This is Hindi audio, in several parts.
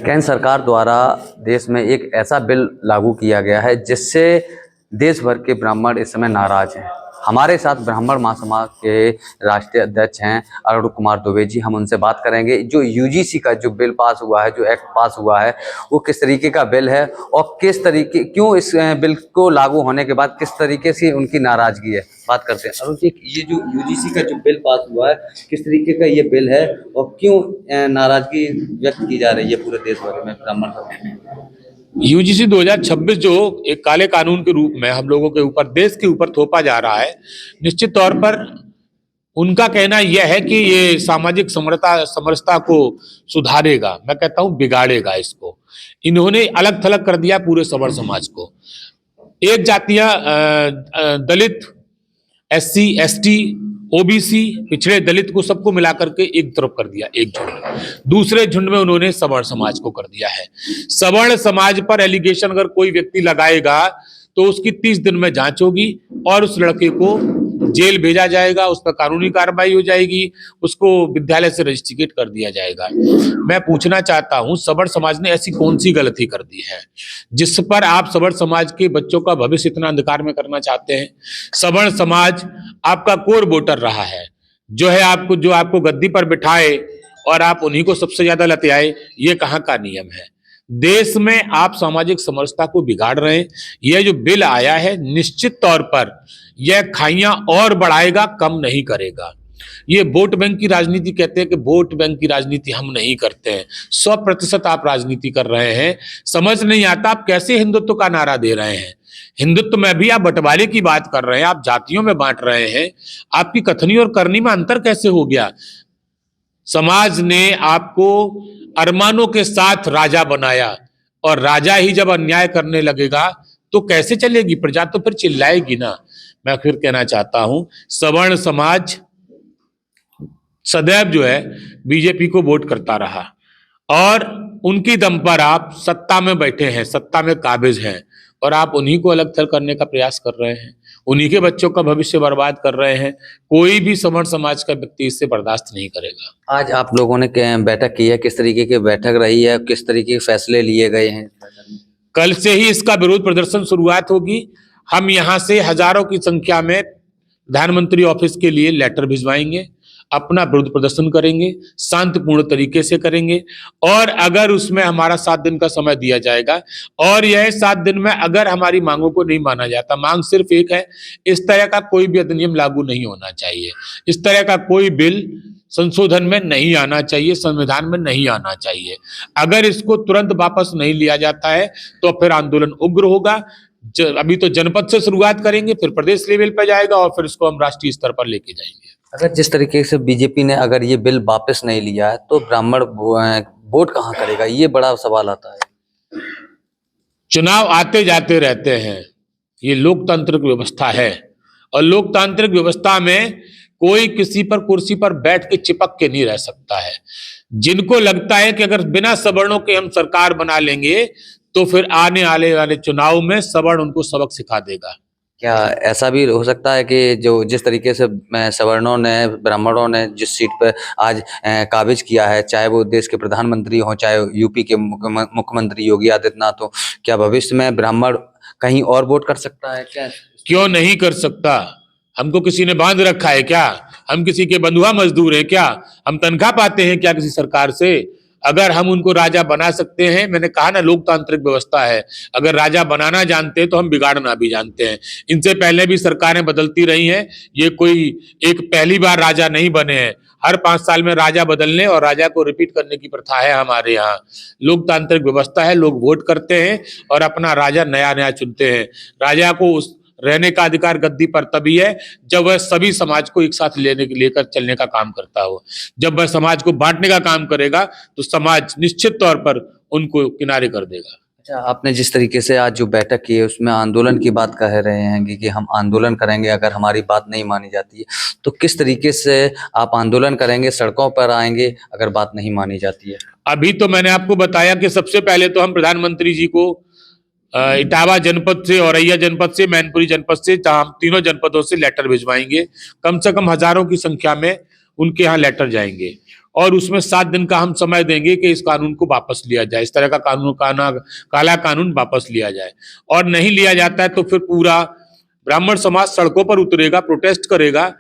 केंद्र सरकार द्वारा देश में एक ऐसा बिल लागू किया गया है जिससे देश भर के ब्राह्मण इस समय नाराज हैं। हमारे साथ ब्राह्मण महासमाज के राष्ट्रीय अध्यक्ष हैं अरुण कुमार दुबे जी। हम उनसे बात करेंगे जो यूजीसी का जो बिल पास हुआ है, जो एक्ट पास हुआ है, वो किस तरीके का बिल है और किस तरीके क्यों इस बिल को लागू होने के बाद किस तरीके से उनकी नाराजगी है। बात करते हैं अरुण जी, ये जो यूजीसी का जो बिल पास हुआ है किस तरीके का ये बिल है और क्यों नाराजगी व्यक्त की जा रही है पूरे देश भर में ब्राह्मण समाज। यूजीसी 2026 जो एक काले कानून के रूप में हम लोगों के ऊपर, देश के ऊपर थोपा जा रहा है, निश्चित तौर पर उनका कहना यह है कि ये सामाजिक समरसता को सुधारेगा। मैं कहता हूं बिगाड़ेगा इसको। इन्होंने अलग थलग कर दिया पूरे सवर्ण समाज को। एक जातियां दलित, एससी, एसटी, ओबीसी, पिछड़े दलित को सबको मिलाकर के एक तरफ कर दिया, एक झुंड। दूसरे झुंड में उन्होंने सवर्ण समाज को कर दिया है। सवर्ण समाज पर एलिगेशन अगर कोई व्यक्ति लगाएगा तो उसकी 30 दिन में जांच होगी और उस लड़के को जेल भेजा जाएगा, उस पर कानूनी कार्रवाई हो जाएगी, उसको विद्यालय से रजिस्ट्रेट कर दिया जाएगा। मैं पूछना चाहता हूं, सवर्ण समाज ने ऐसी कौन सी गलती कर दी है जिस पर आप सवर्ण समाज के बच्चों का भविष्य इतना अंधकार में करना चाहते हैं? सवर्ण समाज आपका कोर वोटर रहा है, जो आपको गद्दी पर बिठाए और आप उन्हीं को सबसे ज्यादा लतियाए, ये कहां का नियम है? देश में आप सामाजिक समरसता को बिगाड़ रहे हैं। यह जो बिल आया है निश्चित तौर पर यह खाइयां और बढ़ाएगा, कम नहीं करेगा। ये वोट बैंक की राजनीति कहते हैं कि वोट बैंक की राजनीति हम नहीं करते हैं। 100% आप राजनीति कर रहे हैं। समझ नहीं आता आप कैसे हिंदुत्व का नारा दे रहे हैं। हिंदुत्व में भी आप बंटवारे की बात कर रहे हैं, आप जातियों में बांट रहे हैं। आपकी कथनी और करनी में अंतर कैसे हो गया? समाज ने आपको अरमानों के साथ राजा बनाया और राजा ही जब अन्याय करने लगेगा तो कैसे चलेगी प्रजा? तो फिर चिल्लाएगी ना। मैं फिर कहना चाहता हूं, सवर्ण समाज सदैव जो है बीजेपी को वोट करता रहा और उनकी दम पर आप सत्ता में बैठे हैं, सत्ता में काबिज हैं और आप उन्हीं को अलग थलग करने का प्रयास कर रहे हैं, उन्हीं के बच्चों का भविष्य बर्बाद कर रहे हैं। कोई भी सवर्ण समाज का व्यक्ति इससे बर्दाश्त नहीं करेगा। आज आप लोगों ने बैठक की है, किस तरीके की बैठक रही है, किस तरीके के फैसले लिए गए हैं? कल से ही इसका विरोध प्रदर्शन शुरुआत होगी। हम यहाँ से हजारों की संख्या में प्रधानमंत्री ऑफिस के लिए लेटर भिजवाएंगे, अपना विरोध प्रदर्शन करेंगे, शांतिपूर्ण तरीके से करेंगे और अगर उसमें हमारा 7 दिन का समय दिया जाएगा और यह 7 दिन में अगर हमारी मांगों को नहीं माना जाता, मांग सिर्फ एक है, इस तरह का कोई भी अधिनियम लागू नहीं होना चाहिए, इस तरह का कोई बिल संशोधन में नहीं आना चाहिए, संविधान में नहीं आना चाहिए। अगर इसको तुरंत वापस नहीं लिया जाता है तो फिर आंदोलन उग्र होगा। अभी तो जनपद से शुरुआत करेंगे, फिर प्रदेश लेवल पर जाएगा और फिर इसको हम राष्ट्रीय स्तर पर लेके जाएंगे। अगर जिस तरीके से बीजेपी ने अगर ये बिल वापस नहीं लिया है तो ब्राह्मण वोट कहाँ करेगा, ये बड़ा सवाल आता है। चुनाव आते जाते रहते हैं, ये लोकतांत्रिक व्यवस्था है और लोकतांत्रिक व्यवस्था में कोई किसी पर कुर्सी पर बैठ के चिपक के नहीं रह सकता है। जिनको लगता है कि अगर बिना सवर्णों के हम सरकार बना लेंगे तो फिर आने वाले चुनाव में सवर्ण उनको सबक सिखा देगा। क्या ऐसा भी हो सकता है कि जो जिस तरीके से सवर्णों ने, ब्राह्मणों ने जिस सीट पर आज काबिज किया है, चाहे वो देश के प्रधानमंत्री हो, चाहे यूपी के मुख्यमंत्री योगी आदित्यनाथ हो, क्या भविष्य में ब्राह्मण कहीं और वोट कर सकता है? क्या क्यों नहीं कर सकता? हमको किसी ने बांध रखा है क्या? हम किसी के बंधुआ मजदूर हैं क्या? हम तनख्वाह पाते हैं क्या किसी सरकार से? अगर हम उनको राजा बना सकते हैं, मैंने कहा ना लोकतांत्रिक व्यवस्था है, अगर राजा बनाना जानते हैं तो हम बिगाड़ना भी जानते हैं। इनसे पहले भी सरकारें बदलती रही हैं, ये कोई एक पहली बार राजा नहीं बने हैं। हर 5 साल में राजा बदलने और राजा को रिपीट करने की प्रथा है हमारे यहाँ। लोकतांत्रिक व्यवस्था है, लोग वोट करते हैं और अपना राजा नया नया चुनते हैं। राजा को उस रहने का अधिकार गद्दी पर तभी है जब वह सभी समाज को एक साथ लेकर चलने का काम करता हो। जब वह समाज को बांटने का काम करेगा तो समाज निश्चित तौर पर उनको किनारे कर देगा। अच्छा, आपने जिस तरीके से आज जो बैठक की है उसमें आंदोलन की बात कह रहे हैं कि हम आंदोलन करेंगे अगर हमारी बात नहीं मानी जाती है, तो किस तरीके से आप आंदोलन करेंगे, सड़कों पर आएंगे अगर बात नहीं मानी जाती है? अभी तो मैंने आपको बताया कि सबसे पहले तो हम प्रधानमंत्री जी को इटावा जनपद से, औरैया जनपद से, मैनपुरी जनपद से, तीनों जनपदों से लेटर भिजवाएंगे। कम से कम हजारों की संख्या में उनके यहाँ लेटर जाएंगे और उसमें 7 दिन का हम समय देंगे कि इस कानून को वापस लिया जाए, इस तरह का काला कानून वापस लिया जाए। और नहीं लिया जाता है तो फिर पूरा ब्राह्मण समाज सड़कों पर उतरेगा, प्रोटेस्ट करेगा,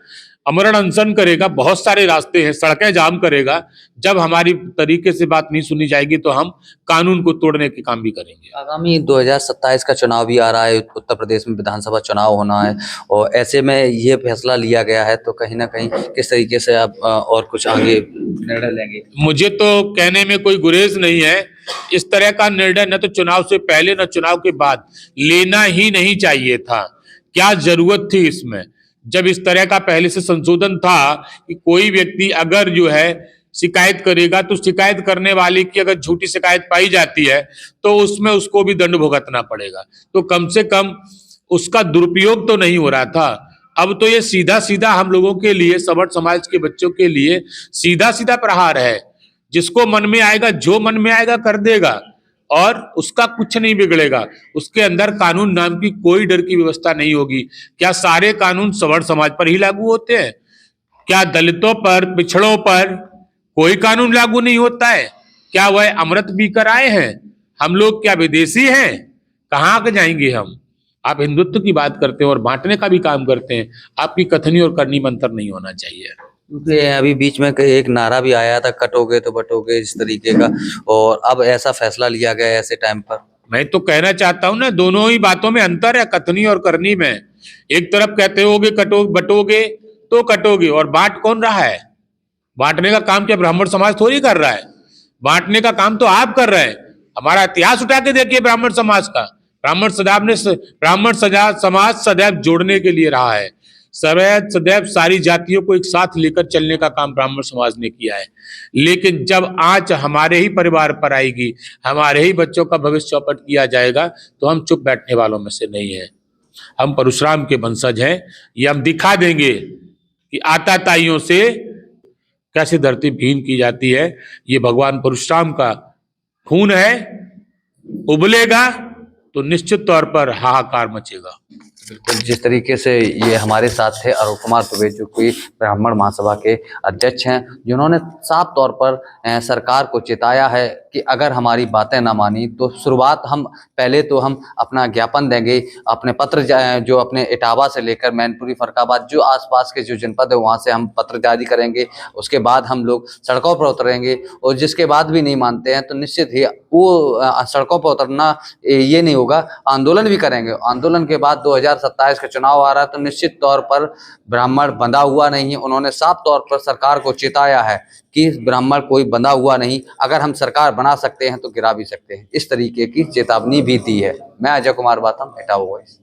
आमरण अनशन करेगा, बहुत सारे रास्ते हैं, सड़कें जाम करेगा। जब हमारी तरीके से बात नहीं सुनी जाएगी तो हम कानून को तोड़ने के काम भी करेंगे। आगामी 2027 का चुनाव भी आ रहा है, उत्तर प्रदेश में विधानसभा चुनाव होना है और ऐसे में ये फैसला लिया गया है, तो कहीं ना कहीं किस तरीके से आप और कुछ आगे निर्णय लेंगे? मुझे तो कहने में कोई गुरेज नहीं है। इस तरह का निर्णय न तो चुनाव से पहले न चुनाव के बाद लेना ही नहीं चाहिए था। क्या जरूरत थी इसमें? जब इस तरह का पहले से संशोधन था कि कोई व्यक्ति अगर जो है शिकायत करेगा तो शिकायत करने वाले की अगर झूठी शिकायत पाई जाती है तो उसमें उसको भी दंड भुगतना पड़ेगा, तो कम से कम उसका दुरुपयोग तो नहीं हो रहा था। अब तो ये सीधा सीधा हम लोगों के लिए, सवर्ण समाज के बच्चों के लिए सीधा सीधा प्रहार है। जिसको मन में आएगा, जो मन में आएगा कर देगा और उसका कुछ नहीं बिगड़ेगा। उसके अंदर कानून नाम की कोई डर की व्यवस्था नहीं होगी। क्या सारे कानून सवर्ण समाज पर ही लागू होते हैं? क्या दलितों पर, पिछड़ों पर कोई कानून लागू नहीं होता है? क्या वह अमृत पीकर आए हैं? हम लोग क्या विदेशी हैं? कहाँ के जाएंगे हम? आप हिंदुत्व की बात करते हैं और बांटने का भी काम करते हैं। आपकी कथनी और करनी में अंतर नहीं होना चाहिए। क्योंकि अभी बीच में एक नारा भी आया था, कटोगे तो बटोगे, इस तरीके का, और अब ऐसा फैसला लिया गया है ऐसे टाइम पर। मैं तो कहना चाहता हूं ना, दोनों ही बातों में अंतर है, कथनी और करनी में। एक तरफ कहते होगे कटो बटोगे तो कटोगे, और बांट कौन रहा है? बांटने का काम क्या ब्राह्मण समाज थोड़ी कर रहा है? बांटने का काम तो आप कर रहे हैं। हमारा इतिहास उठा के देखिए ब्राह्मण समाज का। ब्राह्मण समाज सदैव जोड़ने के लिए रहा है। सदैव सारी जातियों को एक साथ लेकर चलने का काम ब्राह्मण समाज ने किया है। लेकिन जब आंच हमारे ही परिवार पर आएगी, हमारे ही बच्चों का भविष्य चौपट किया जाएगा, तो हम चुप बैठने वालों में से नहीं है। हम परशुराम के वंशज हैं। ये हम दिखा देंगे कि आताताइयों से कैसे धरती भीन की जाती है। ये भगवान परशुराम का खून है, उबलेगा तो निश्चित तौर पर हाहाकार मचेगा। बिल्कुल, जिस तरीके से ये हमारे साथ थे अरुण कुमार दुबे, जो कि ब्राह्मण महासभा के अध्यक्ष हैं, जिन्होंने साफ तौर पर सरकार को चेताया है कि अगर हमारी बातें ना मानी तो शुरुआत हम पहले तो हम अपना ज्ञापन देंगे, अपने पत्र जो अपने इटावा से लेकर मैनपुरी, फरक्काबाद, जो आसपास के जो जनपद है वहाँ से हम पत्र जारी करेंगे। उसके बाद हम लोग सड़कों पर उतरेंगे और जिसके बाद भी नहीं मानते हैं तो निश्चित ही वो सड़कों पर उतरना ये नहीं होगा, आंदोलन भी करेंगे। आंदोलन के बाद 2027 का चुनाव आ रहा है तो निश्चित तौर पर ब्राह्मण बंधा हुआ नहीं है। उन्होंने साफ तौर पर सरकार को चेताया है कि ब्राह्मण कोई बंधा हुआ नहीं, अगर हम सरकार बना सकते हैं तो गिरा भी सकते हैं। इस तरीके की चेतावनी भी दी है। मैं अजय कुमार बाथम, इटावा वॉइस।